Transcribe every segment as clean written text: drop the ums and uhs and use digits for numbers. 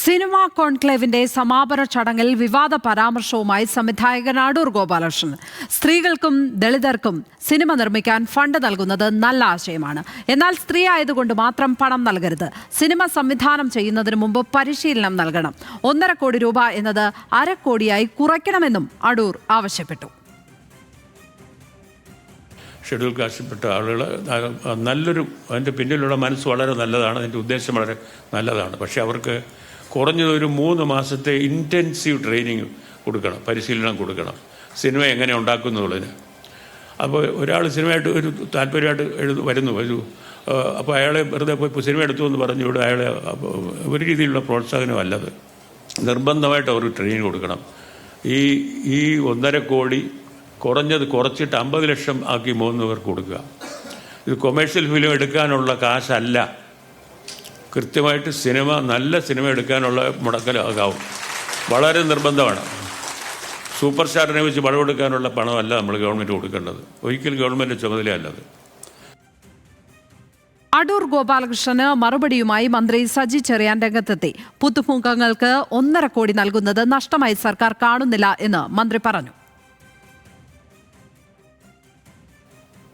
Cinema കോൺക്ലേവിന്റെ സമാപന ചടങ്ങിൽ വിവാദ പരാമർശവുമായി സംവിധായകൻ അടൂർ ഗോപാലകൃഷ്ണൻ. സ്ത്രീകൾക്കും ദളിതർക്കും സിനിമ നിർമ്മിക്കാൻ ഫണ്ട് നൽകുന്നത് നല്ല ആശയമാണ്. എന്നാൽ സ്ത്രീ ആയതുകൊണ്ട് മാത്രം പണം നൽകരുത്. സിനിമ സംവിധാനം ചെയ്യുന്നതിന് മുമ്പ് പരിശീലനം നൽകണം. 1.5 കോടി രൂപ എന്നത് 1/2 കോടിയായി കുറയ്ക്കണമെന്നും അടൂർ ആവശ്യപ്പെട്ടു. ഷെഡ്യൂൾ കാസ്റ്റിൽപ്പെട്ട ആളുകൾ അതിൻ്റെ പിന്നിലുള്ള മനസ്സ് വളരെ നല്ലതാണ്, അതിൻ്റെ ഉദ്ദേശം വളരെ നല്ലതാണ്. പക്ഷേ അവർക്ക് കുറഞ്ഞത് ഒരു 3 മാസത്തെ ഇൻറ്റൻസീവ് ട്രെയിനിങ് കൊടുക്കണം, പരിശീലനം കൊടുക്കണം, സിനിമ എങ്ങനെ ഉണ്ടാക്കുന്നുള്ളതിന്. അപ്പോൾ ഒരാൾ സിനിമയായിട്ട് ഒരു താല്പര്യമായിട്ട് വരുന്നു അപ്പോൾ അയാളെ വെറുതെ പോയി സിനിമ എടുത്തു എന്ന് പറഞ്ഞുകൂടെ അയാളെ ഒരു രീതിയിലുള്ള പ്രോത്സാഹനമല്ലത്. നിർബന്ധമായിട്ട് അവർ ട്രെയിനിങ് കൊടുക്കണം. ഈ 1.5 കോടി കുറച്ചിട്ട് 50 ലക്ഷം ആക്കി 3 പേർക്ക് കൊടുക്കുക. ഇത് കൊമേഴ്ഷ്യൽ ഫിലിം എടുക്കാനുള്ള കാശല്ല, കൃത്യമായിട്ട് നല്ല സിനിമ എടുക്കാനുള്ള മുടക്കലാകാവും. വളരെ നിർബന്ധമാണ്. സൂപ്പർ സ്റ്റാറിനെ വെച്ച് പണമെടുക്കാനുള്ള പണമല്ല നമ്മൾ ഗവൺമെൻറ് കൊടുക്കേണ്ടത്. ഒരിക്കലും ഗവൺമെൻറ് ചുമതലയല്ലത്. അടൂർ ഗോപാലകൃഷ്ണന് മറുപടിയുമായി മന്ത്രി സജി ചെറിയാൻ രംഗത്തെത്തി. പുതുമുഖങ്ങൾക്ക് 1.5 കോടി നൽകുന്നത് നഷ്ടമായി സർക്കാർ കാണുന്നില്ല എന്ന് മന്ത്രി പറഞ്ഞു.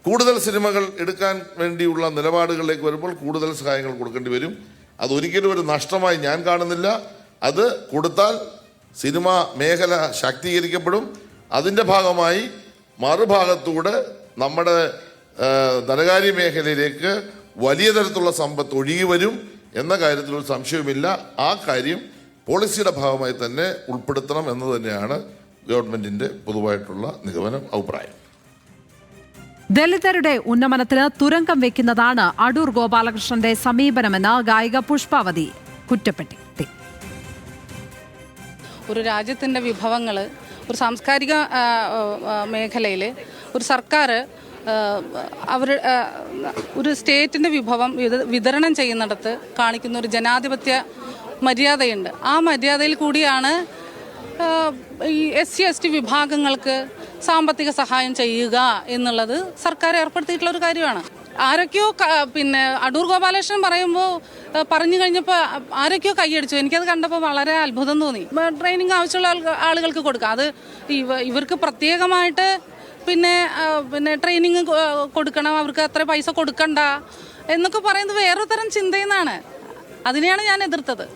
കൂടുതൽ സിനിമകൾ എടുക്കാൻ വേണ്ടിയുള്ള നിലപാടുകളിലേക്ക് വരുമ്പോൾ കൂടുതൽ സഹായങ്ങൾ കൊടുക്കേണ്ടി വരും. അതൊരിക്കലും ഒരു നഷ്ടമായി ഞാൻ കാണുന്നില്ല. അത് കൊടുത്താൽ സിനിമ മേഖല ശാക്തീകരിക്കപ്പെടും. അതിൻ്റെ ഭാഗമായി മറുഭാഗത്തൂടെ നമ്മുടെ ധനകാര്യ മേഖലയിലേക്ക് വലിയ തരത്തിലുള്ള സമ്പത്ത് ഒഴുകി വരും എന്ന കാര്യത്തിലൊരു സംശയവുമില്ല. ആ കാര്യം പോളിസിയുടെ ഭാഗമായി തന്നെ ഉൾപ്പെടുത്തണം എന്ന് തന്നെയാണ് ഗവൺമെൻറ്റിൻ്റെ പൊതുവായിട്ടുള്ള നിഗമനം, അഭിപ്രായം. ദളിതരുടെ ഉന്നമനത്തിന് തുരങ്കം വെക്കുന്നതാണ് അടൂർ ഗോപാലകൃഷ്ണന്റെ സമീപനമെന്ന് ഗായിക പുഷ്പാവതി കുറ്റപ്പെടുത്തി. ഒരു രാജ്യത്തിൻ്റെ വിഭവങ്ങൾ ഒരു സാംസ്കാരിക മേഖലയിൽ ഒരു സർക്കാർ ഒരു സ്റ്റേറ്റിൻ്റെ വിഭവം വിതരണം ചെയ്യുന്നിടത്ത് കാണിക്കുന്ന ഒരു ജനാധിപത്യ മര്യാദയുണ്ട്. ആ മര്യാദയിൽ കൂടിയാണ് ഈ SC/ST വിഭാഗങ്ങൾക്ക് സാമ്പത്തിക സഹായം ചെയ്യുക എന്നുള്ളത് സർക്കാർ ഏർപ്പെടുത്തിയിട്ടുള്ള ഒരു കാര്യമാണ്. ആരൊക്കെയോ അടൂർ ഗോപാലകൃഷ്ണൻ പറഞ്ഞു കഴിഞ്ഞപ്പോൾ ആരൊക്കെയോ കൈയടിച്ചു. എനിക്കത് കണ്ടപ്പോൾ വളരെ അത്ഭുതം തോന്നി. ട്രെയിനിങ് ആവശ്യമുള്ള ആളുകൾക്ക് കൊടുക്കുക, അത് ഇവർക്ക് പ്രത്യേകമായിട്ട് പിന്നെ ട്രെയിനിങ് കൊടുക്കണം, അവർക്ക് അത്ര പൈസ കൊടുക്കണ്ട എന്നൊക്കെ പറയുന്നത് വേറൊരു തരം ചിന്തയെന്നാണ്. അതിനെയാണ് ഞാൻ എതിർത്തത്.